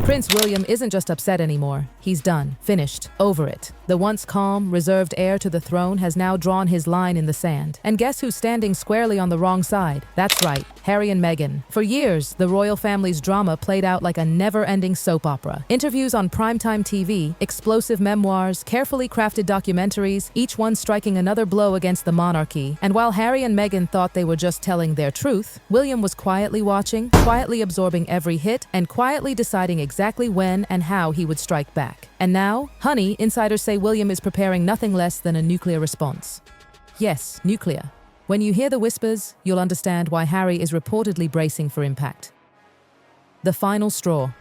Prince William isn't just upset anymore. He's done, finished, over it. The once calm, reserved heir to the throne has now drawn his line in the sand. And guess who's standing squarely on the wrong side? That's right, Harry and Meghan. For years, the royal family's drama played out like a never-ending soap opera. Interviews on primetime TV, explosive memoirs, carefully crafted documentaries, each one striking another blow against the monarchy. And while Harry and Meghan thought they were just telling their truth, William was quietly watching, quietly absorbing every hit, and quietly deciding exactly when and how he would strike back. And now, honey, insiders say William is preparing nothing less than a nuclear response. Yes, nuclear. When you hear the whispers, you'll understand why Harry is reportedly bracing for impact. The final straw.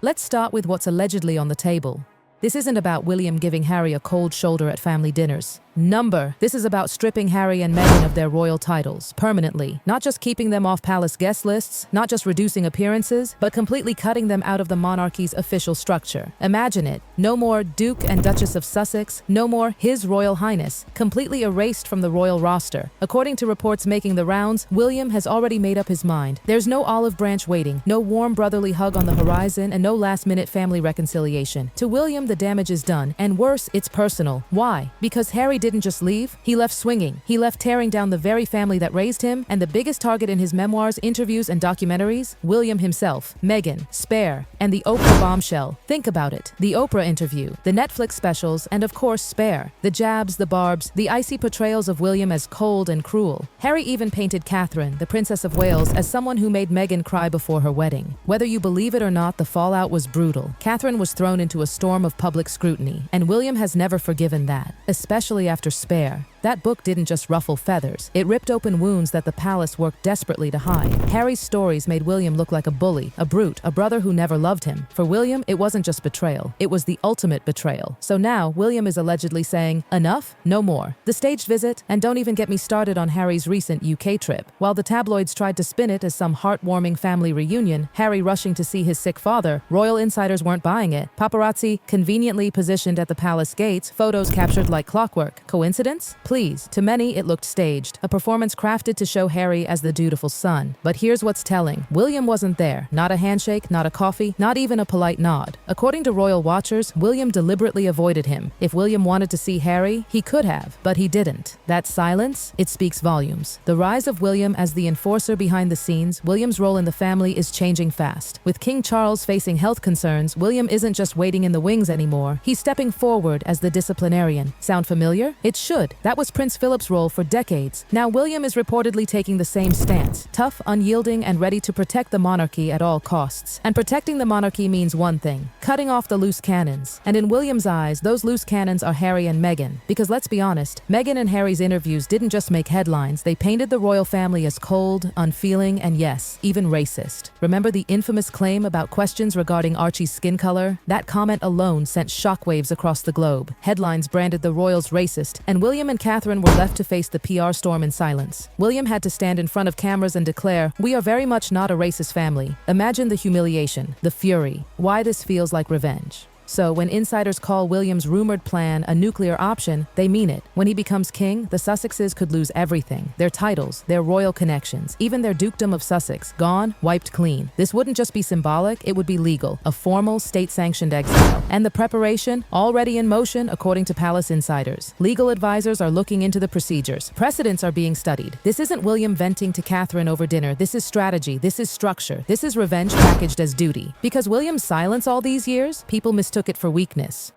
Let's start with what's allegedly on the table. This isn't about William giving Harry a cold shoulder at family dinners. This is about stripping Harry and Meghan of their royal titles, permanently. Not just keeping them off palace guest lists, not just reducing appearances, but completely cutting them out of the monarchy's official structure. Imagine it. No more Duke and Duchess of Sussex, no more His Royal Highness, completely erased from the royal roster. According to reports making the rounds, William has already made up his mind. There's no olive branch waiting, no warm brotherly hug on the horizon, and no last-minute family reconciliation. To William, the damage is done, and worse, it's personal. Why? Because Harry didn't just leave, he left swinging. He left tearing down the very family that raised him, and the biggest target in his memoirs, interviews, and documentaries? William himself, Meghan, Spare, and the Oprah bombshell. Think about it. The Oprah interview, the Netflix specials, and of course Spare. The jabs, the barbs, the icy portrayals of William as cold and cruel. Harry even painted Catherine, the Princess of Wales, as someone who made Meghan cry before her wedding. Whether you believe it or not, the fallout was brutal. Catherine was thrown into a storm of public scrutiny, and William has never forgiven that, especially after Spare. That book didn't just ruffle feathers, it ripped open wounds that the palace worked desperately to hide. Harry's stories made William look like a bully, a brute, a brother who never loved him. For William, it wasn't just betrayal, it was the ultimate betrayal. So now, William is allegedly saying, enough, no more. The staged visit, and don't even get me started on Harry's recent UK trip. While the tabloids tried to spin it as some heartwarming family reunion, Harry rushing to see his sick father, royal insiders weren't buying it. Paparazzi, conveniently positioned at the palace gates, photos captured like clockwork. Coincidence? Please. To many, it looked staged, a performance crafted to show Harry as the dutiful son. But here's what's telling. William wasn't there. Not a handshake, not a coffee, not even a polite nod. According to royal watchers, William deliberately avoided him. If William wanted to see Harry, he could have, but he didn't. That silence, it speaks volumes. The rise of William as the enforcer behind the scenes, William's role in the family is changing fast. With King Charles facing health concerns, William isn't just waiting in the wings anymore. He's stepping forward as the disciplinarian. Sound familiar? It should. That was Prince Philip's role for decades. Now William is reportedly taking the same stance. Tough, unyielding, and ready to protect the monarchy at all costs. And protecting the monarchy means one thing: cutting off the loose cannons. And in William's eyes, those loose cannons are Harry and Meghan. Because let's be honest, Meghan and Harry's interviews didn't just make headlines, they painted the royal family as cold, unfeeling, and yes, even racist. Remember the infamous claim about questions regarding Archie's skin color? That comment alone sent shockwaves across the globe. Headlines branded the royals racist, and William and Catherine were left to face the PR storm in silence. William had to stand in front of cameras and declare, "We are very much not a racist family." Imagine the humiliation, the fury. Why this feels like revenge. So when insiders call William's rumored plan a nuclear option, they mean it. When he becomes king, the Sussexes could lose everything. Their titles, their royal connections, even their dukedom of Sussex, gone, wiped clean. This wouldn't just be symbolic, it would be legal, a formal, state-sanctioned exile. And the preparation, already in motion according to palace insiders. Legal advisors are looking into the procedures. Precedents are being studied. This isn't William venting to Catherine over dinner. This is strategy. This is structure. This is revenge packaged as duty. Because William's silence all these years, people mistook it for weakness.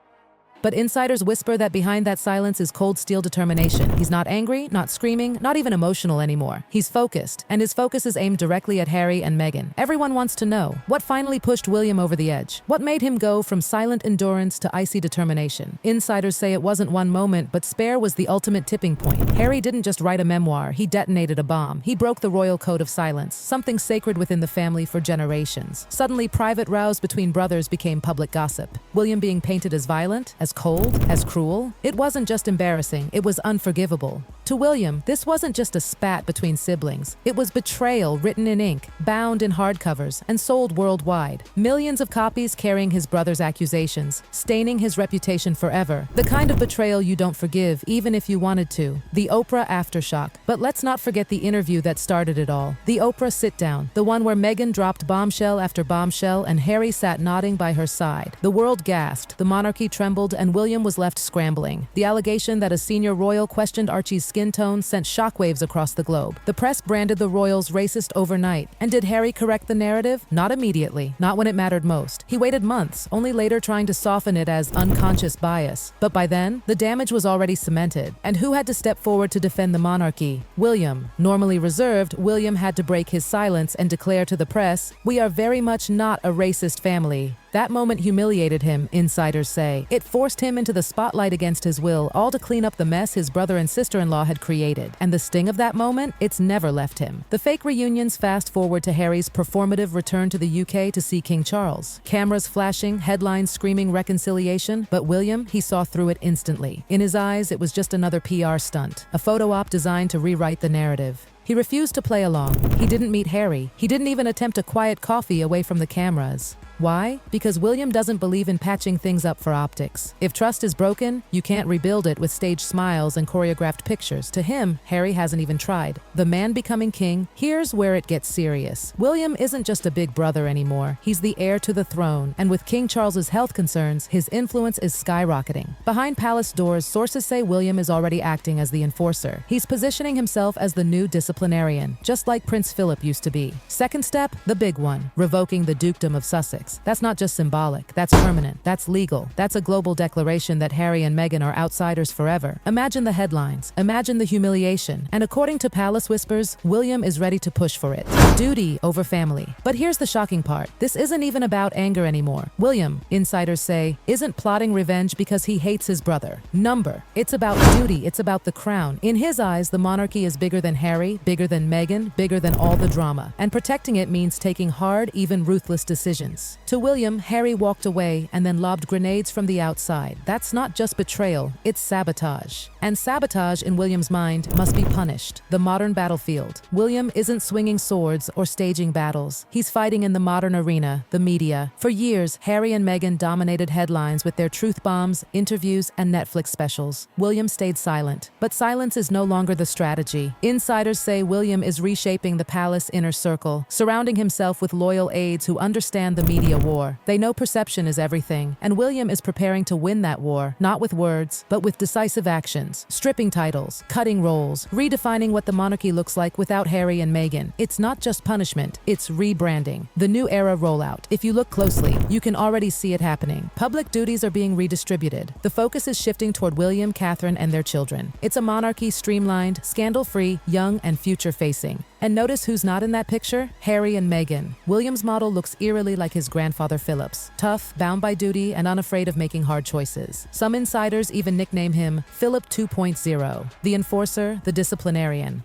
But insiders whisper that behind that silence is cold steel determination. He's not angry, not screaming, not even emotional anymore. He's focused, and his focus is aimed directly at Harry and Meghan. Everyone wants to know, what finally pushed William over the edge? What made him go from silent endurance to icy determination? Insiders say it wasn't one moment, but Spare was the ultimate tipping point. Harry didn't just write a memoir, he detonated a bomb. He broke the royal code of silence, something sacred within the family for generations. Suddenly, private rows between brothers became public gossip. William being painted as violent, as cold, as cruel. It wasn't just embarrassing, it was unforgivable. To William, this wasn't just a spat between siblings. It was betrayal written in ink, bound in hardcovers, and sold worldwide. Millions of copies carrying his brother's accusations, staining his reputation forever. The kind of betrayal you don't forgive, even if you wanted to. The Oprah aftershock. But let's not forget the interview that started it all. The Oprah sit-down. The one where Meghan dropped bombshell after bombshell and Harry sat nodding by her side. The world gasped, the monarchy trembled, and William was left scrambling. The allegation that a senior royal questioned Archie's skin tone sent shockwaves across the globe. The press branded the royals racist overnight. And did Harry correct the narrative? Not immediately. Not when it mattered most. He waited months, only later trying to soften it as unconscious bias. But by then, the damage was already cemented. And who had to step forward to defend the monarchy? William. Normally reserved, William had to break his silence and declare to the press, "We are very much not a racist family." That moment humiliated him, insiders say. It forced him into the spotlight against his will, all to clean up the mess his brother and sister-in-law had created. And the sting of that moment, it's never left him. The fake reunions fast forward to Harry's performative return to the UK to see King Charles. Cameras flashing, headlines screaming reconciliation, but William, he saw through it instantly. In his eyes, it was just another PR stunt, a photo op designed to rewrite the narrative. He refused to play along. He didn't meet Harry. He didn't even attempt a quiet coffee away from the cameras. Why? Because William doesn't believe in patching things up for optics. If trust is broken, you can't rebuild it with staged smiles and choreographed pictures. To him, Harry hasn't even tried. The man becoming king, here's where it gets serious. William isn't just a big brother anymore. He's the heir to the throne, and with King Charles's health concerns, his influence is skyrocketing. Behind palace doors, sources say William is already acting as the enforcer. He's positioning himself as the new disciplinarian, just like Prince Philip used to be. Second step, the big one, revoking the dukedom of Sussex. That's not just symbolic, that's permanent, that's legal. That's a global declaration that Harry and Meghan are outsiders forever. Imagine the headlines, imagine the humiliation. And according to palace whispers, William is ready to push for it. Duty over family. But here's the shocking part. This isn't even about anger anymore. William, insiders say, isn't plotting revenge because he hates his brother. Number. It's about duty, it's about the crown. In his eyes, the monarchy is bigger than Harry, bigger than Meghan, bigger than all the drama. And protecting it means taking hard, even ruthless decisions. To William, Harry walked away and then lobbed grenades from the outside. That's not just betrayal, it's sabotage. And sabotage, in William's mind, must be punished. The modern battlefield. William isn't swinging swords or staging battles. He's fighting in the modern arena, the media. For years, Harry and Meghan dominated headlines with their truth bombs, interviews, and Netflix specials. William stayed silent. But silence is no longer the strategy. Insiders say William is reshaping the palace inner circle, surrounding himself with loyal aides who understand the media war. They know perception is everything, and William is preparing to win that war, not with words, but with decisive actions, stripping titles, cutting roles, redefining what the monarchy looks like without Harry and Meghan. It's not just punishment, it's rebranding. The new era rollout. If you look closely, you can already see it happening. Public duties are being redistributed. The focus is shifting toward William, Catherine, and their children. It's a monarchy streamlined, scandal-free, young, and future-facing. And notice who's not in that picture? Harry and Meghan. William's model looks eerily like his grandfather Philip's. Tough, bound by duty, and unafraid of making hard choices. Some insiders even nickname him Philip 2.0, the enforcer, the disciplinarian.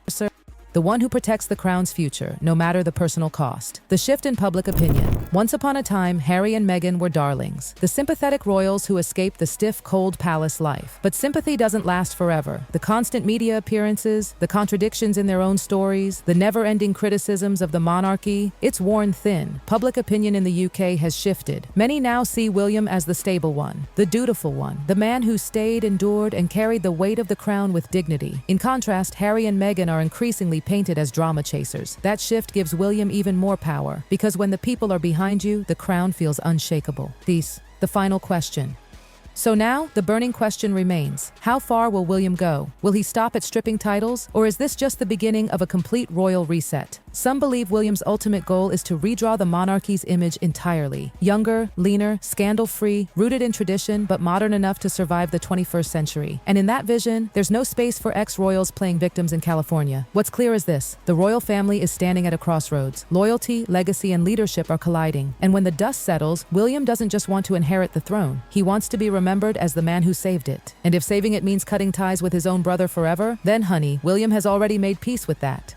The one who protects the crown's future, no matter the personal cost. The shift in public opinion. Once upon a time, Harry and Meghan were darlings, the sympathetic royals who escaped the stiff, cold palace life. But sympathy doesn't last forever. The constant media appearances, the contradictions in their own stories, the never-ending criticisms of the monarchy, it's worn thin. Public opinion in the UK has shifted. Many now see William as the stable one, the dutiful one, the man who stayed, endured, and carried the weight of the crown with dignity. In contrast, Harry and Meghan are increasingly painted as drama chasers. That shift gives William even more power, because when the people are behind you, the crown feels unshakable. The final question. So now, the burning question remains. How far will William go? Will he stop at stripping titles, or is this just the beginning of a complete royal reset? Some believe William's ultimate goal is to redraw the monarchy's image entirely. Younger, leaner, scandal-free, rooted in tradition, but modern enough to survive the 21st century. And in that vision, there's no space for ex-royals playing victims in California. What's clear is this: the royal family is standing at a crossroads. Loyalty, legacy, and leadership are colliding. And when the dust settles, William doesn't just want to inherit the throne. He wants to be remembered as the man who saved it. And if saving it means cutting ties with his own brother forever, then honey, William has already made peace with that.